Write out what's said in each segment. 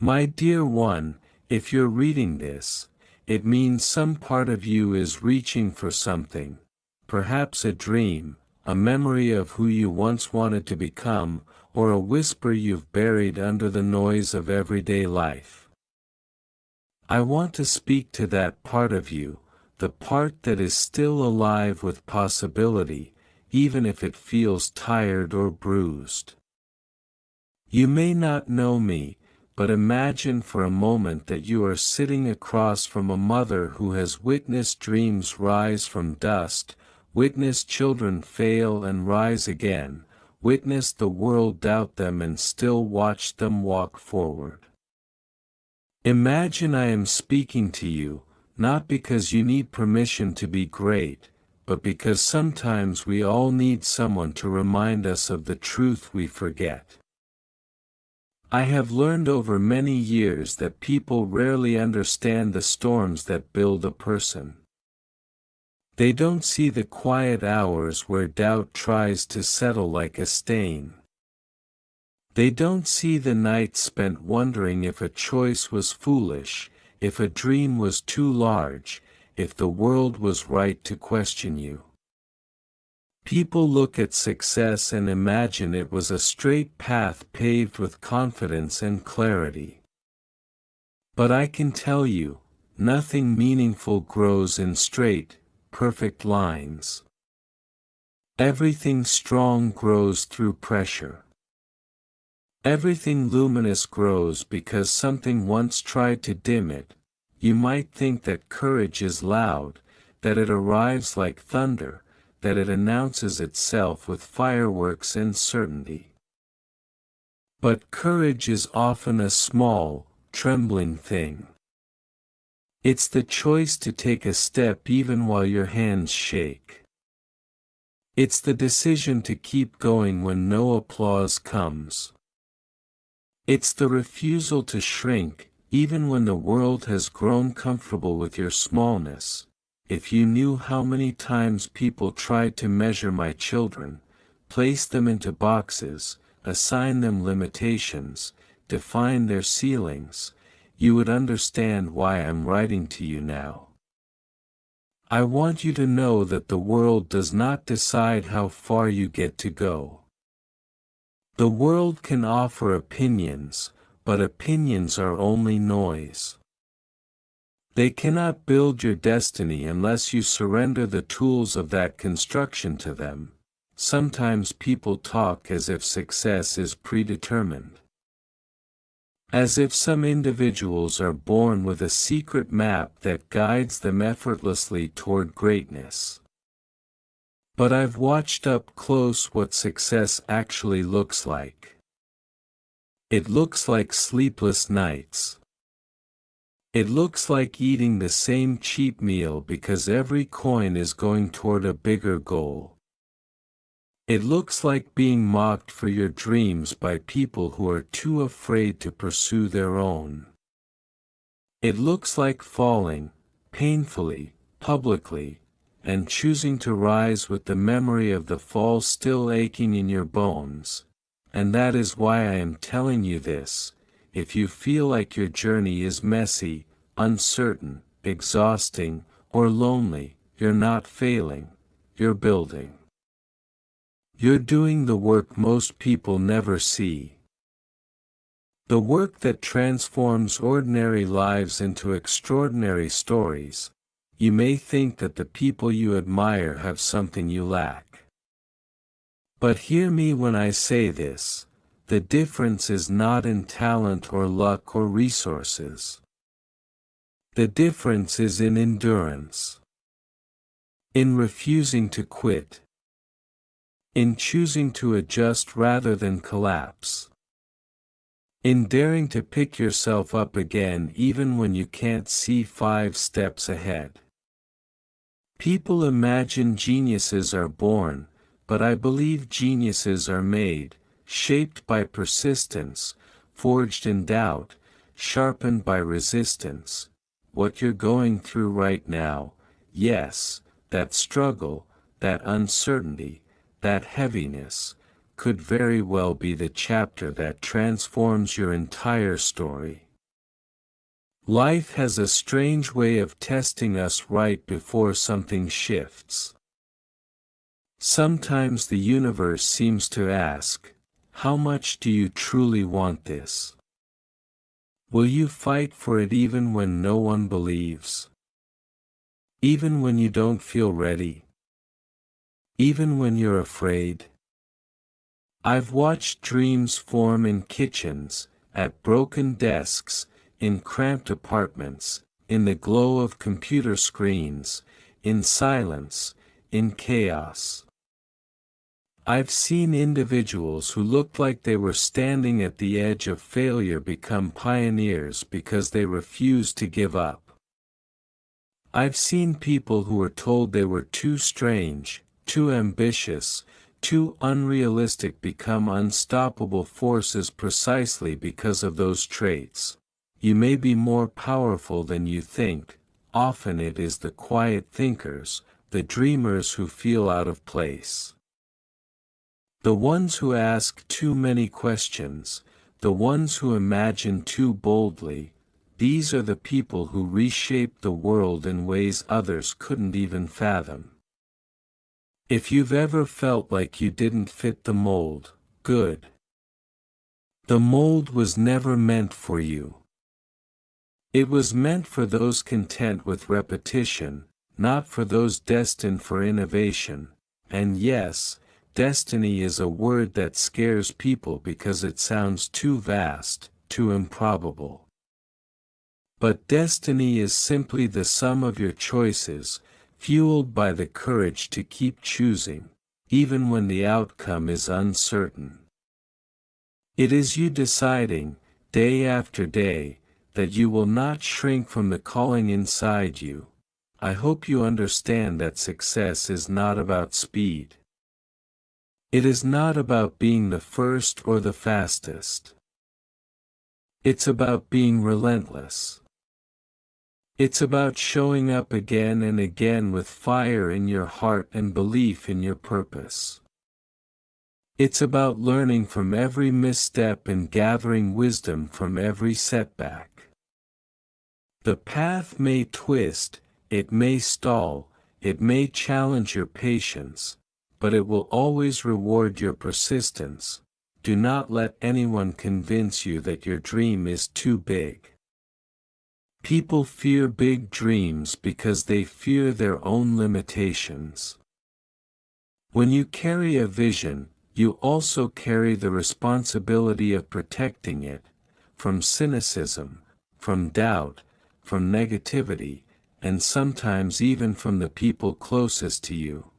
My dear one, if you're reading this, it means some part of you is reaching for something, perhaps a dream, a memory of who you once wanted to become, or a whisper you've buried under the noise of everyday life. I want to speak to that part of you, the part that is still alive with possibility, even if it feels tired or bruised. You may not know me, but imagine for a moment that you are sitting across from a mother who has witnessed dreams rise from dust, witnessed children fail and rise again, witnessed the world doubt them and still watched them walk forward. Imagine I am speaking to you, not because you need permission to be great, but because sometimes we all need someone to remind us of the truth we forget. I have learned over many years that people rarely understand the storms that build a person. They don't see the quiet hours where doubt tries to settle like a stain. They don't see the nights spent wondering if a choice was foolish, if a dream was too large, if the world was right to question you. People look at success and imagine it was a straight path paved with confidence and clarity. But I can tell you, nothing meaningful grows in straight, perfect lines. Everything strong grows through pressure. Everything luminous grows because something once tried to dim it. You might think that courage is loud, that it arrives like thunder, that it announces itself with fireworks and certainty. But courage is often a small, trembling thing. It's the choice to take a step even while your hands shake. It's the decision to keep going when no applause comes. It's the refusal to shrink, even when the world has grown comfortable with your smallness. If you knew how many times people tried to measure my children, place them into boxes, assign them limitations, define their ceilings, you would understand why I'm writing to you now. I want you to know that the world does not decide how far you get to go. The world can offer opinions, but opinions are only noise. They cannot build your destiny unless you surrender the tools of that construction to them. Sometimes people talk as if success is predetermined. As if some individuals are born with a secret map that guides them effortlessly toward greatness. But I've watched up close what success actually looks like. It looks like sleepless nights. It looks like eating the same cheap meal because every coin is going toward a bigger goal. It looks like being mocked for your dreams by people who are too afraid to pursue their own. It looks like falling, painfully, publicly, and choosing to rise with the memory of the fall still aching in your bones. And that is why I am telling you this. If you feel like your journey is messy, uncertain, exhausting, or lonely, you're not failing, you're building. You're doing the work most people never see. The work that transforms ordinary lives into extraordinary stories. You may think that the people you admire have something you lack. But hear me when I say this. The difference is not in talent or luck or resources. The difference is in endurance. In refusing to quit. In choosing to adjust rather than collapse. In daring to pick yourself up again even when you can't see 5 steps ahead. People imagine geniuses are born, but I believe geniuses are made, shaped by persistence, forged in doubt, sharpened by resistance. What you're going through right now, yes, that struggle, that uncertainty, that heaviness, could very well be the chapter that transforms your entire story. Life has a strange way of testing us right before something shifts. Sometimes the universe seems to ask, how much do you truly want this? Will you fight for it even when no one believes? Even when you don't feel ready? Even when you're afraid? I've watched dreams form in kitchens, at broken desks, in cramped apartments, in the glow of computer screens, in silence, in chaos. I've seen individuals who looked like they were standing at the edge of failure become pioneers because they refused to give up. I've seen people who were told they were too strange, too ambitious, too unrealistic become unstoppable forces precisely because of those traits. You may be more powerful than you think. Often it is the quiet thinkers, the dreamers who feel out of place. The ones who ask too many questions, the ones who imagine too boldly, these are the people who reshape the world in ways others couldn't even fathom. If you've ever felt like you didn't fit the mold, good. The mold was never meant for you. It was meant for those content with repetition, not for those destined for innovation. And yes, destiny is a word that scares people because it sounds too vast, too improbable. But destiny is simply the sum of your choices, fueled by the courage to keep choosing, even when the outcome is uncertain. It is you deciding, day after day, that you will not shrink from the calling inside you. I hope you understand that success is not about speed. It is not about being the first or the fastest. It's about being relentless. It's about showing up again and again with fire in your heart and belief in your purpose. It's about learning from every misstep and gathering wisdom from every setback. The path may twist, it may stall, it may challenge your patience, but it will always reward your persistence. Do not let anyone convince you that your dream is too big. People fear big dreams because they fear their own limitations. When you carry a vision, you also carry the responsibility of protecting it, from cynicism, from doubt, from negativity, and sometimes even from the people closest to you.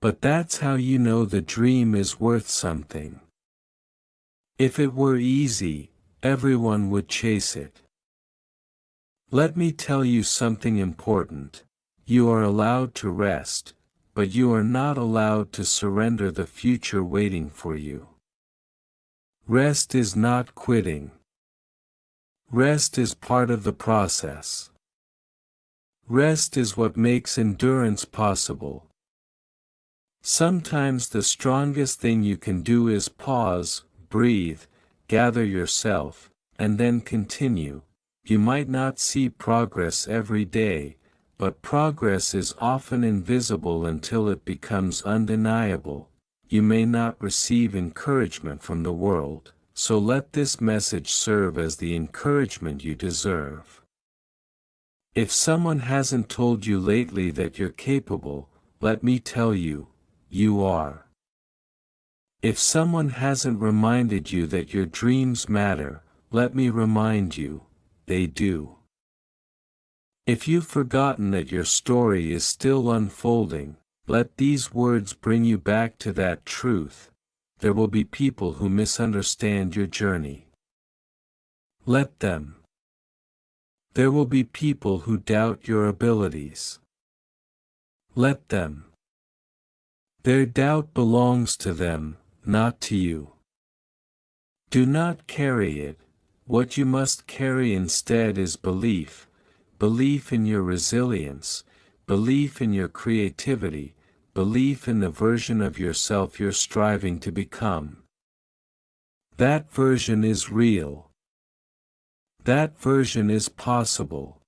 But that's how you know the dream is worth something. If it were easy, everyone would chase it. Let me tell you something important. You are allowed to rest, but you are not allowed to surrender the future waiting for you. Rest is not quitting. Rest is part of the process. Rest is what makes endurance possible. Sometimes the strongest thing you can do is pause, breathe, gather yourself, and then continue. You might not see progress every day, but progress is often invisible until it becomes undeniable. You may not receive encouragement from the world, so let this message serve as the encouragement you deserve. If someone hasn't told you lately that you're capable, let me tell you, you are. If someone hasn't reminded you that your dreams matter, let me remind you, they do. If you've forgotten that your story is still unfolding, let these words bring you back to that truth. There will be people who misunderstand your journey. Let them. There will be people who doubt your abilities. Let them. Their doubt belongs to them, not to you. Do not carry it. What you must carry instead is belief. Belief in your resilience, belief in your creativity, belief in the version of yourself you're striving to become. That version is real. That version is possible.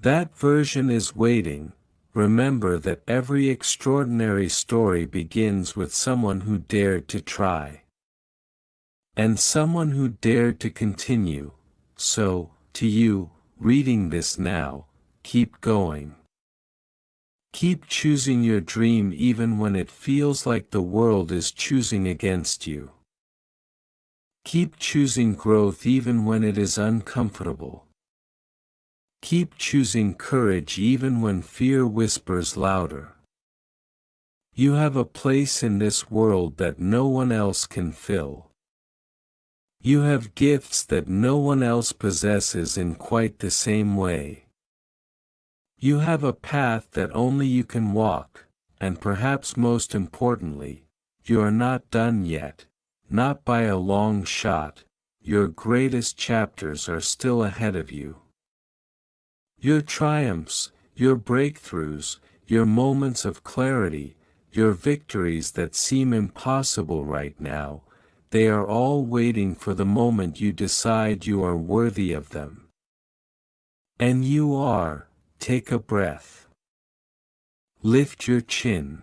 That version is waiting. Remember that every extraordinary story begins with someone who dared to try. And someone who dared to continue. So, to you, reading this now, keep going. Keep choosing your dream even when it feels like the world is choosing against you. Keep choosing growth even when it is uncomfortable. Keep choosing courage even when fear whispers louder. You have a place in this world that no one else can fill. You have gifts that no one else possesses in quite the same way. You have a path that only you can walk, and perhaps most importantly, you are not done yet, not by a long shot. Your greatest chapters are still ahead of you. Your triumphs, your breakthroughs, your moments of clarity, your victories that seem impossible right now, they are all waiting for the moment you decide you are worthy of them. And you are. Take a breath. Lift your chin.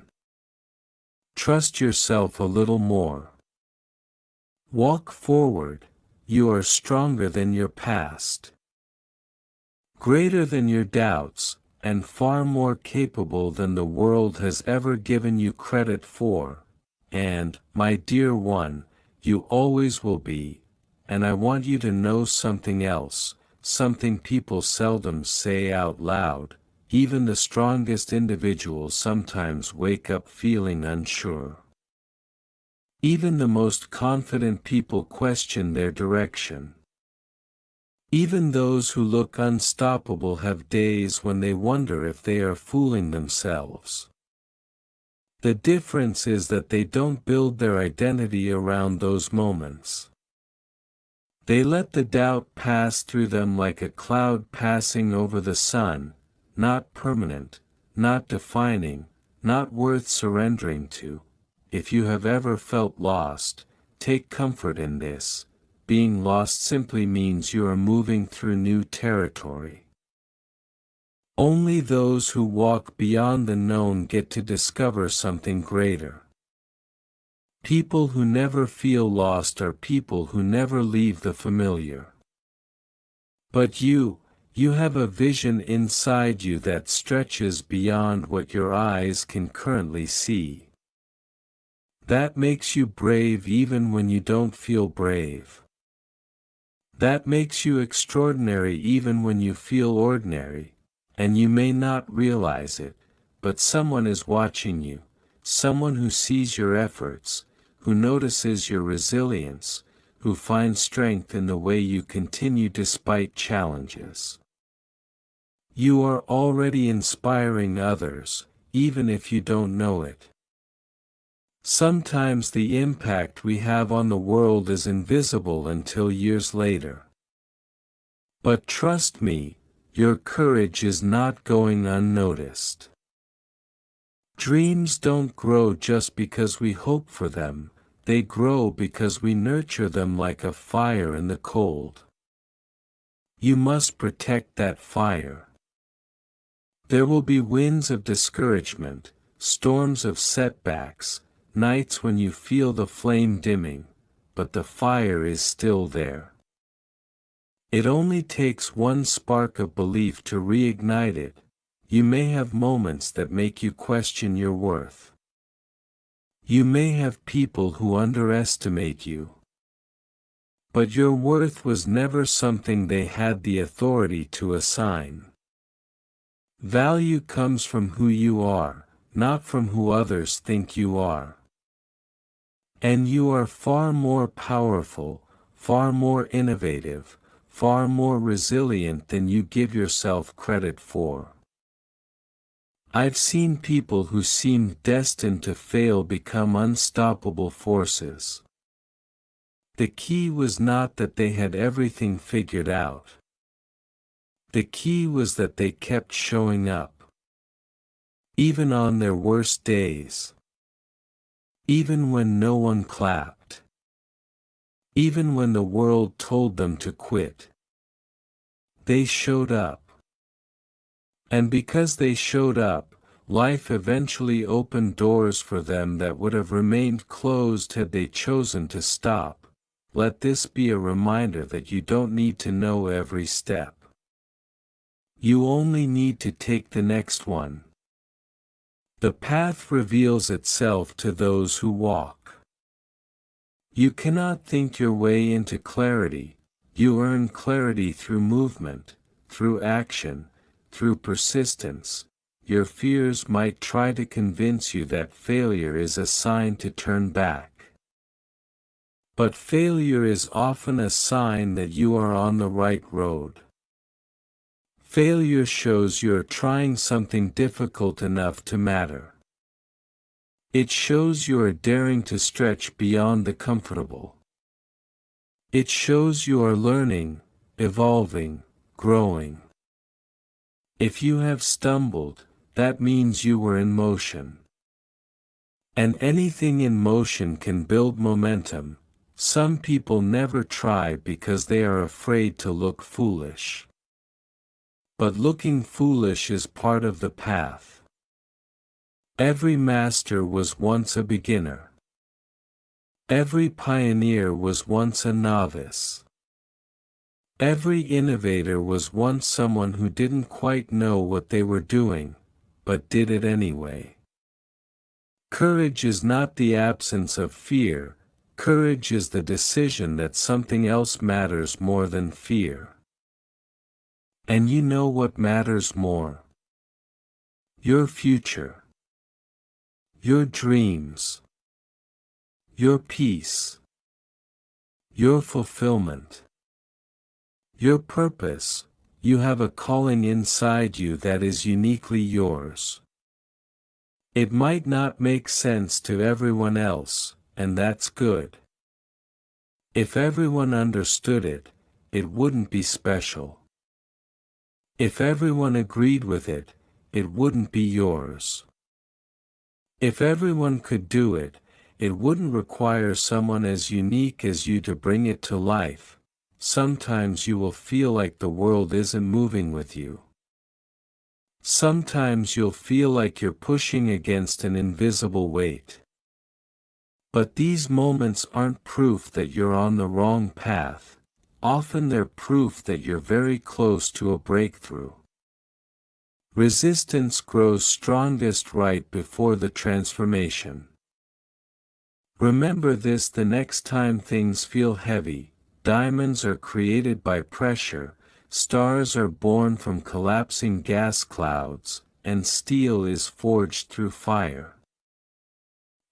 Trust yourself a little more. Walk forward. You are stronger than your past. Greater than your doubts, and far more capable than the world has ever given you credit for. And, my dear one, you always will be. And I want you to know something else, something people seldom say out loud. Even the strongest individuals sometimes wake up feeling unsure. Even the most confident people question their direction. Even those who look unstoppable have days when they wonder if they are fooling themselves. The difference is that they don't build their identity around those moments. They let the doubt pass through them like a cloud passing over the sun, not permanent, not defining, not worth surrendering to. If you have ever felt lost, take comfort in this. Being lost simply means you are moving through new territory. Only those who walk beyond the known get to discover something greater. People who never feel lost are people who never leave the familiar. But you have a vision inside you that stretches beyond what your eyes can currently see. That makes you brave even when you don't feel brave. That makes you extraordinary even when you feel ordinary, and you may not realize it, but someone is watching you, someone who sees your efforts, who notices your resilience, who finds strength in the way you continue despite challenges. You are already inspiring others, even if you don't know it. Sometimes the impact we have on the world is invisible until years later. But trust me, your courage is not going unnoticed. Dreams don't grow just because we hope for them, they grow because we nurture them like a fire in the cold. You must protect that fire. There will be winds of discouragement, storms of setbacks, nights when you feel the flame dimming, but the fire is still there. It only takes one spark of belief to reignite it. You may have moments that make you question your worth. You may have people who underestimate you. But your worth was never something they had the authority to assign. Value comes from who you are, not from who others think you are. And you are far more powerful, far more innovative, far more resilient than you give yourself credit for. I've seen people who seemed destined to fail become unstoppable forces. The key was not that they had everything figured out. The key was that they kept showing up. Even on their worst days. Even when no one clapped. Even when the world told them to quit. They showed up. And because they showed up, life eventually opened doors for them that would have remained closed had they chosen to stop. Let this be a reminder that you don't need to know every step. You only need to take the next one. The path reveals itself to those who walk. You cannot think your way into clarity. You earn clarity through movement, through action, through persistence. Your fears might try to convince you that failure is a sign to turn back. But failure is often a sign that you are on the right road. Failure shows you are trying something difficult enough to matter. It shows you are daring to stretch beyond the comfortable. It shows you are learning, evolving, growing. If you have stumbled, that means you were in motion. And anything in motion can build momentum. Some people never try because they are afraid to look foolish. But looking foolish is part of the path. Every master was once a beginner. Every pioneer was once a novice. Every innovator was once someone who didn't quite know what they were doing, but did it anyway. Courage is not the absence of fear. Courage is the decision that something else matters more than fear. And you know what matters more? Your future. Your dreams. Your peace. Your fulfillment. Your purpose. You have a calling inside you that is uniquely yours. It might not make sense to everyone else, and that's good. If everyone understood it, it wouldn't be special. If everyone agreed with it, it wouldn't be yours. If everyone could do it, it wouldn't require someone as unique as you to bring it to life. Sometimes you will feel like the world isn't moving with you. Sometimes you'll feel like you're pushing against an invisible weight. But these moments aren't proof that you're on the wrong path. Often they're proof that you're very close to a breakthrough. Resistance grows strongest right before the transformation. Remember this the next time things feel heavy. Diamonds are created by pressure, stars are born from collapsing gas clouds, and steel is forged through fire.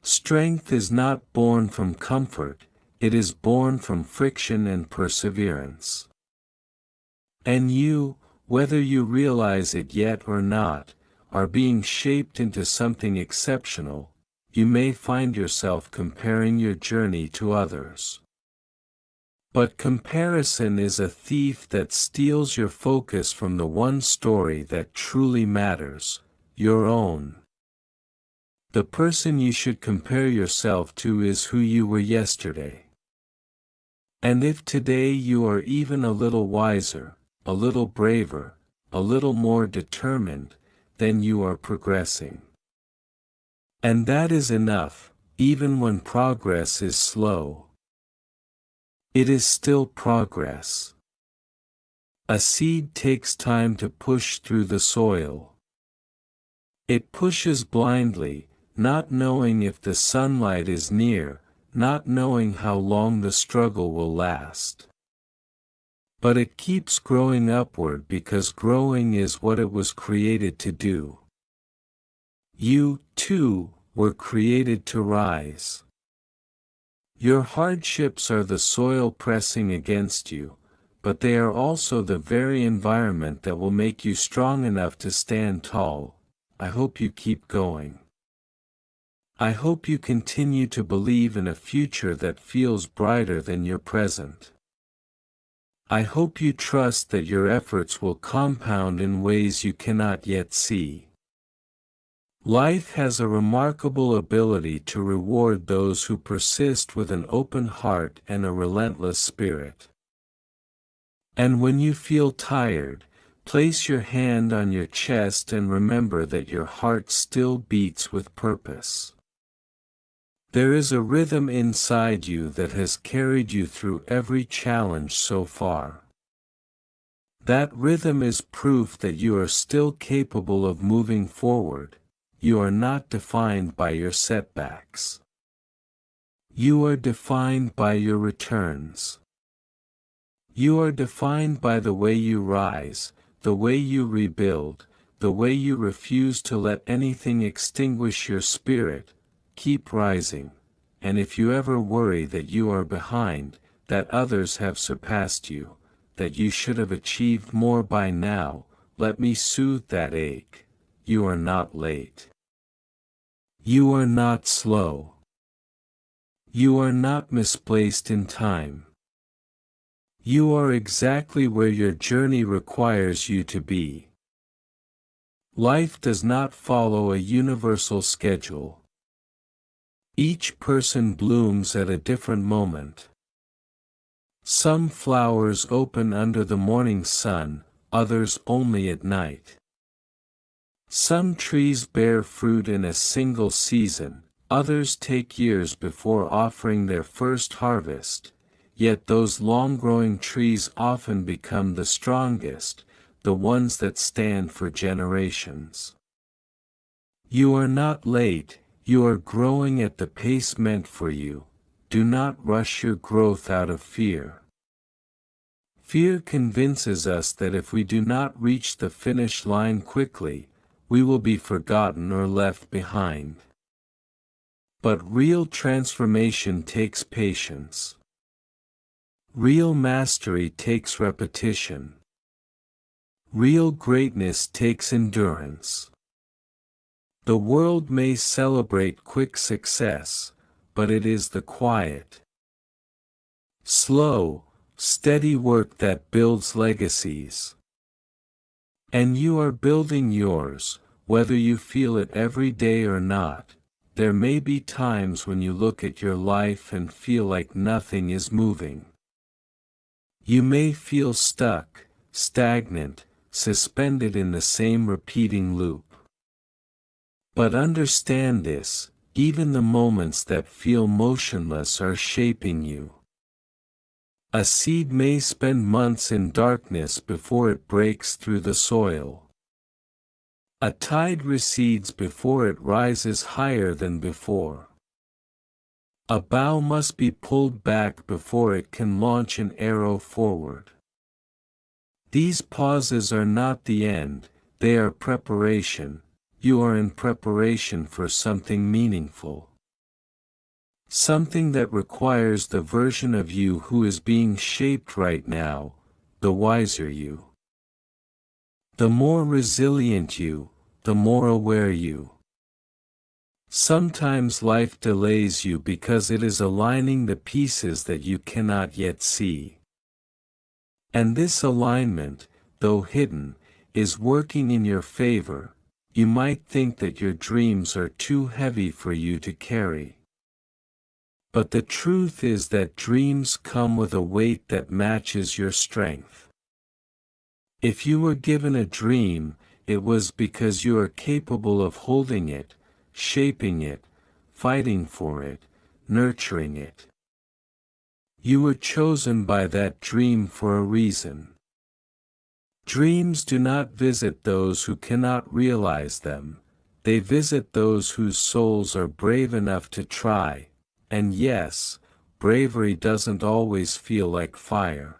Strength is not born from comfort, it is born from friction and perseverance. And you, whether you realize it yet or not, are being shaped into something exceptional. You may find yourself comparing your journey to others. But comparison is a thief that steals your focus from the one story that truly matters, your own. The person you should compare yourself to is who you were yesterday. And if today you are even a little wiser, a little braver, a little more determined, then you are progressing. And that is enough, even when progress is slow. It is still progress. A seed takes time to push through the soil. It pushes blindly, not knowing if the sunlight is near, not knowing how long the struggle will last. But it keeps growing upward because growing is what it was created to do. You, too, were created to rise. Your hardships are the soil pressing against you, but they are also the very environment that will make you strong enough to stand tall. I hope you keep going. I hope you continue to believe in a future that feels brighter than your present. I hope you trust that your efforts will compound in ways you cannot yet see. Life has a remarkable ability to reward those who persist with an open heart and a relentless spirit. And when you feel tired, place your hand on your chest and remember that your heart still beats with purpose. There is a rhythm inside you that has carried you through every challenge so far. That rhythm is proof that you are still capable of moving forward. You are not defined by your setbacks. You are defined by your returns. You are defined by the way you rise, the way you rebuild, the way you refuse to let anything extinguish your spirit. Keep rising. And if you ever worry that you are behind, that others have surpassed you, that you should have achieved more by now, let me soothe that ache. You are not late. You are not slow. You are not misplaced in time. You are exactly where your journey requires you to be. Life does not follow a universal schedule. Each person blooms at a different moment. Some flowers open under the morning sun, others only at night. Some trees bear fruit in a single season, others take years before offering their first harvest, yet those long-growing trees often become the strongest, the ones that stand for generations. You are not late, you are growing at the pace meant for you. Do not rush your growth out of fear. Fear convinces us that if we do not reach the finish line quickly, we will be forgotten or left behind. But real transformation takes patience. Real mastery takes repetition. Real greatness takes endurance. The world may celebrate quick success, but it is the quiet, slow, steady work that builds legacies. And you are building yours, whether you feel it every day or not. There may be times when you look at your life and feel like nothing is moving. You may feel stuck, stagnant, suspended in the same repeating loop. But understand this, even the moments that feel motionless are shaping you. A seed may spend months in darkness before it breaks through the soil. A tide recedes before it rises higher than before. A bow must be pulled back before it can launch an arrow forward. These pauses are not the end, they are preparation. You are in preparation for something meaningful. Something that requires the version of you who is being shaped right now, the wiser you. The more resilient you, the more aware you. Sometimes life delays you because it is aligning the pieces that you cannot yet see. And this alignment, though hidden, is working in your favor. You might think that your dreams are too heavy for you to carry. But the truth is that dreams come with a weight that matches your strength. If you were given a dream, it was because you are capable of holding it, shaping it, fighting for it, nurturing it. You were chosen by that dream for a reason. Dreams do not visit those who cannot realize them, they visit those whose souls are brave enough to try, and yes, bravery doesn't always feel like fire.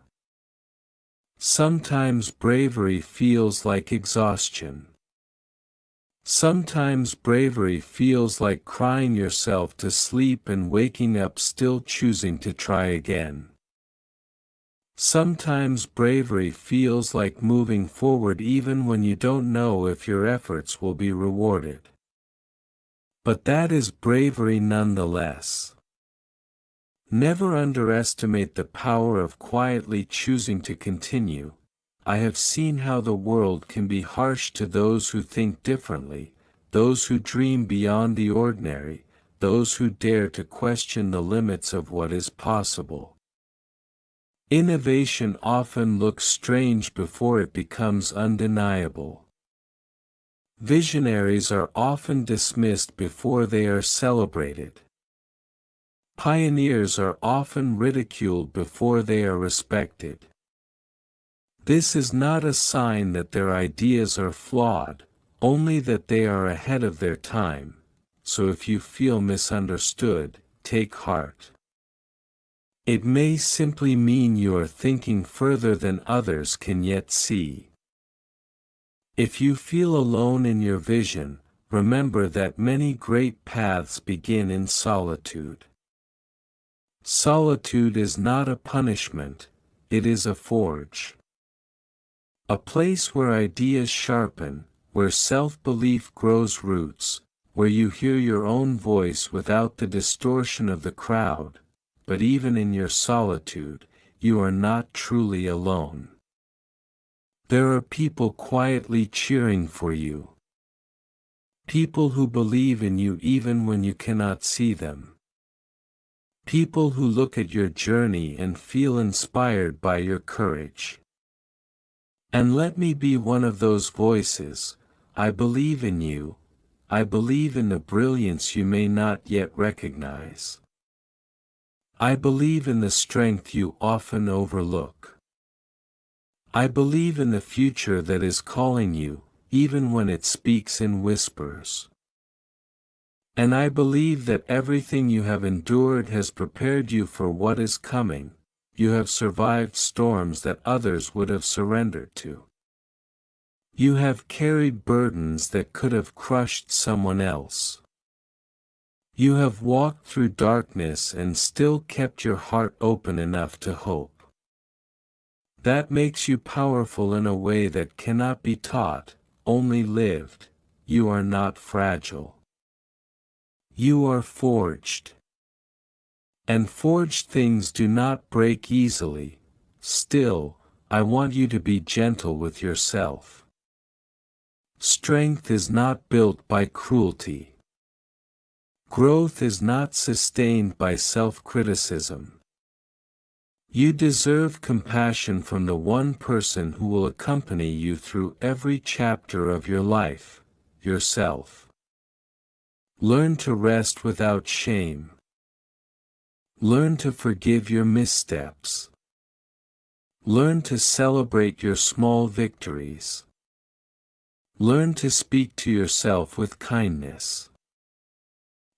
Sometimes bravery feels like exhaustion. Sometimes bravery feels like crying yourself to sleep and waking up still choosing to try again. Sometimes bravery feels like moving forward even when you don't know if your efforts will be rewarded. But that is bravery nonetheless. Never underestimate the power of quietly choosing to continue. I have seen how the world can be harsh to those who think differently, those who dream beyond the ordinary, those who dare to question the limits of what is possible. Innovation often looks strange before it becomes undeniable. Visionaries are often dismissed before they are celebrated. Pioneers are often ridiculed before they are respected. This is not a sign that their ideas are flawed, only that they are ahead of their time, so if you feel misunderstood, take heart. It may simply mean you are thinking further than others can yet see. If you feel alone in your vision, remember that many great paths begin in solitude. Solitude is not a punishment, it is a forge. A place where ideas sharpen, where self-belief grows roots, where you hear your own voice without the distortion of the crowd, but even in your solitude, you are not truly alone. There are people quietly cheering for you. People who believe in you even when you cannot see them. People who look at your journey and feel inspired by your courage. And let me be one of those voices. I believe in you. I believe in the brilliance you may not yet recognize. I believe in the strength you often overlook. I believe in the future that is calling you, even when it speaks in whispers. And I believe that everything you have endured has prepared you for what is coming. You have survived storms that others would have surrendered to. You have carried burdens that could have crushed someone else. You have walked through darkness and still kept your heart open enough to hope. That makes you powerful in a way that cannot be taught, only lived. You are not fragile. You are forged. And forged things do not break easily. Still, I want you to be gentle with yourself. Strength is not built by cruelty. Growth is not sustained by self-criticism. You deserve compassion from the one person who will accompany you through every chapter of your life, yourself. Learn to rest without shame. Learn to forgive your missteps. Learn to celebrate your small victories. Learn to speak to yourself with kindness.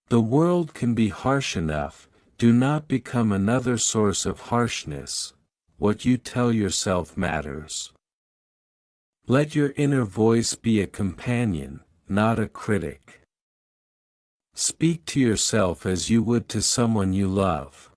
The world can be harsh enough. Do not become another source of harshness. What you tell yourself matters. Let your inner voice be a companion, not a critic. Speak to yourself as you would to someone you love.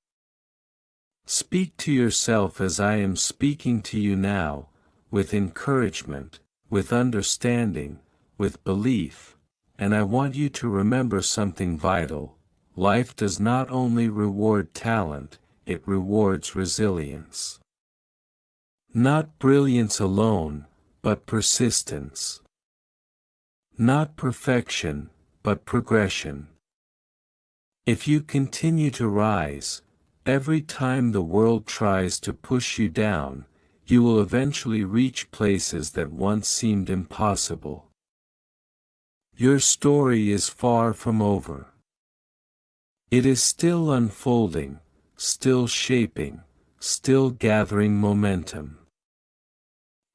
Speak to yourself as I am speaking to you now, with encouragement, with understanding, with belief, and I want you to remember something vital. Life does not only reward talent, it rewards resilience. Not brilliance alone, but persistence. Not perfection, but progression. If you continue to rise, every time the world tries to push you down, you will eventually reach places that once seemed impossible. Your story is far from over. It is still unfolding, still shaping, still gathering momentum.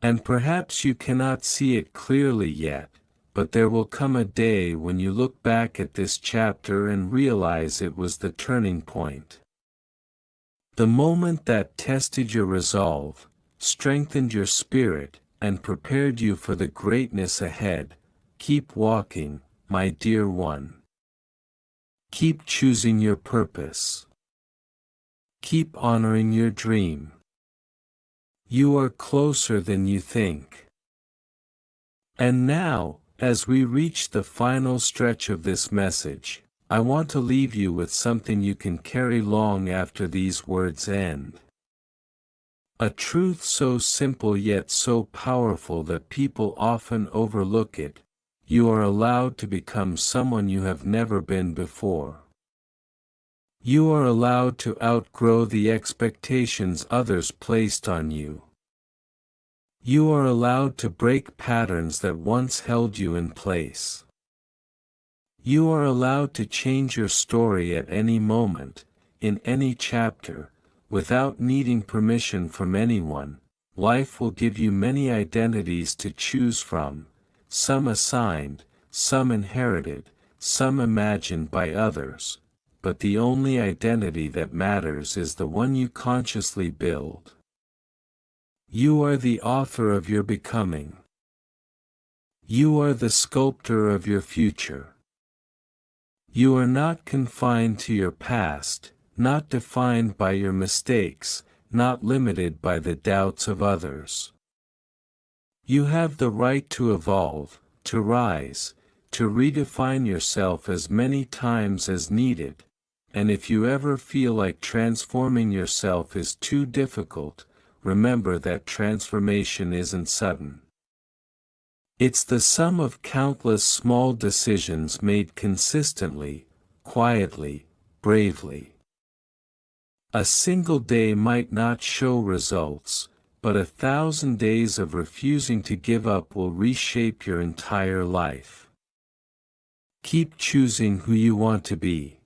And perhaps you cannot see it clearly yet, but there will come a day when you look back at this chapter and realize it was the turning point. The moment that tested your resolve, strengthened your spirit, and prepared you for the greatness ahead. Keep walking, my dear one. Keep choosing your purpose. Keep honoring your dream. You are closer than you think. And now, as we reach the final stretch of this message, I want to leave you with something you can carry long after these words end. A truth so simple yet so powerful that people often overlook it. You are allowed to become someone you have never been before. You are allowed to outgrow the expectations others placed on you. You are allowed to break patterns that once held you in place. You are allowed to change your story at any moment, in any chapter, without needing permission from anyone. Life will give you many identities to choose from, some assigned, some inherited, some imagined by others, but the only identity that matters is the one you consciously build. You are the author of your becoming. You are the sculptor of your future. You are not confined to your past, not defined by your mistakes, not limited by the doubts of others. You have the right to evolve, to rise, to redefine yourself as many times as needed, and if you ever feel like transforming yourself is too difficult, remember that transformation isn't sudden. It's the sum of countless small decisions made consistently, quietly, bravely. A single day might not show results, but 1,000 days of refusing to give up will reshape your entire life. Keep choosing who you want to be.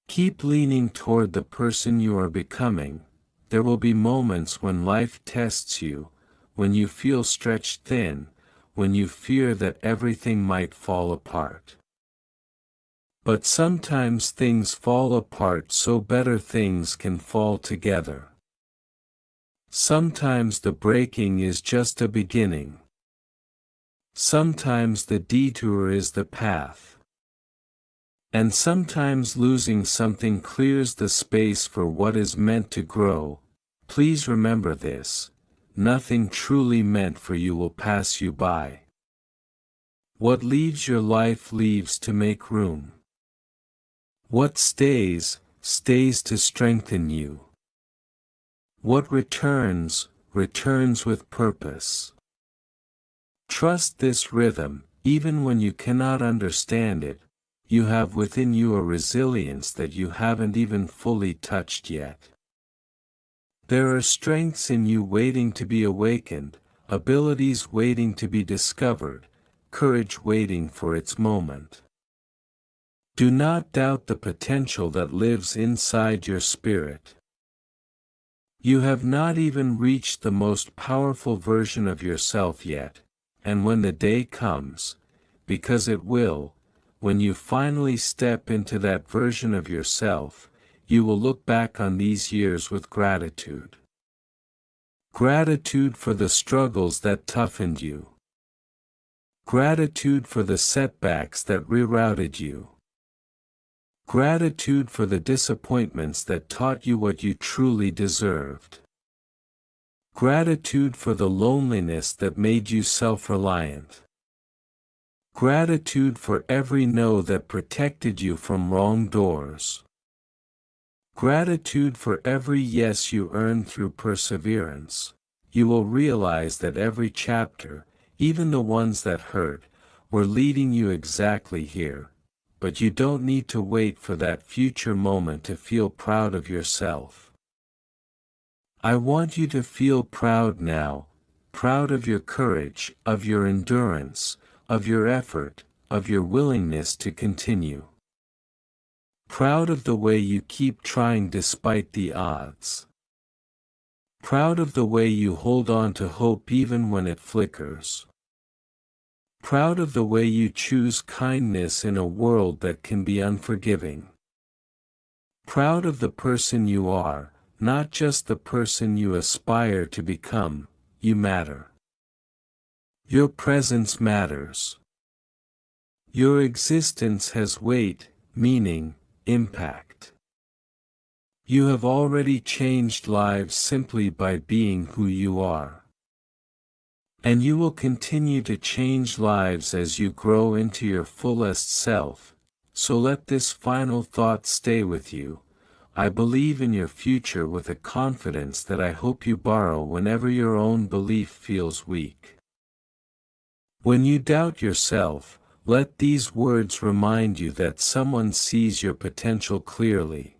Keep leaning toward the person you are becoming. There will be moments when life tests you, when you feel stretched thin, when you fear that everything might fall apart. But sometimes things fall apart so better things can fall together. Sometimes the breaking is just a beginning. Sometimes the detour is the path. And sometimes losing something clears the space for what is meant to grow. Please remember this: nothing truly meant for you will pass you by. What leaves your life leaves to make room. What stays, stays to strengthen you. What returns, returns with purpose. Trust this rhythm, even when you cannot understand it. You have within you a resilience that you haven't even fully touched yet. There are strengths in you waiting to be awakened, abilities waiting to be discovered, courage waiting for its moment. Do not doubt the potential that lives inside your spirit. You have not even reached the most powerful version of yourself yet, and when the day comes, because it will, when you finally step into that version of yourself, you will look back on these years with gratitude. Gratitude for the struggles that toughened you. Gratitude for the setbacks that rerouted you. Gratitude for the disappointments that taught you what you truly deserved. Gratitude for the loneliness that made you self-reliant. Gratitude for every no that protected you from wrong doors. Gratitude for every yes you earned through perseverance. You will realize that every chapter, even the ones that hurt, were leading you exactly here. But you don't need to wait for that future moment to feel proud of yourself. I want you to feel proud now, proud of your courage, of your endurance, of your effort, of your willingness to continue. Proud of the way you keep trying despite the odds. Proud of the way you hold on to hope even when it flickers. Proud of the way you choose kindness in a world that can be unforgiving. Proud of the person you are, not just the person you aspire to become. You matter. Your presence matters. Your existence has weight, meaning, impact. You have already changed lives simply by being who you are. And you will continue to change lives as you grow into your fullest self, so let this final thought stay with you. I believe in your future with a confidence that I hope you borrow whenever your own belief feels weak. When you doubt yourself, Let these words remind you that someone sees your potential clearly.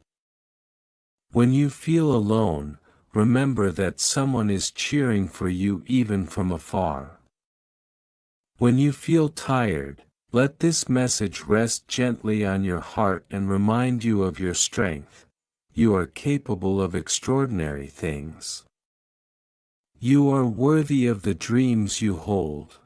When you feel alone, remember that someone is cheering for you even from afar. When you feel tired, let this message rest gently on your heart and remind you of your strength. You are capable of extraordinary things. You are worthy of the dreams you hold.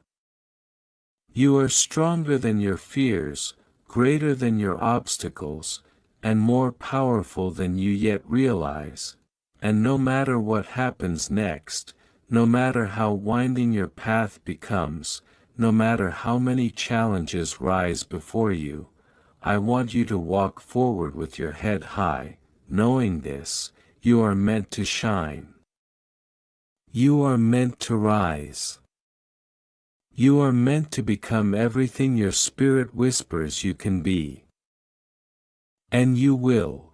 You are stronger than your fears, greater than your obstacles, and more powerful than you yet realize. And no matter what happens next, no matter how winding your path becomes, no matter how many challenges rise before you, I want you to walk forward with your head high, knowing this: you are meant to shine. You are meant to rise. You are meant to become everything your spirit whispers you can be. And you will.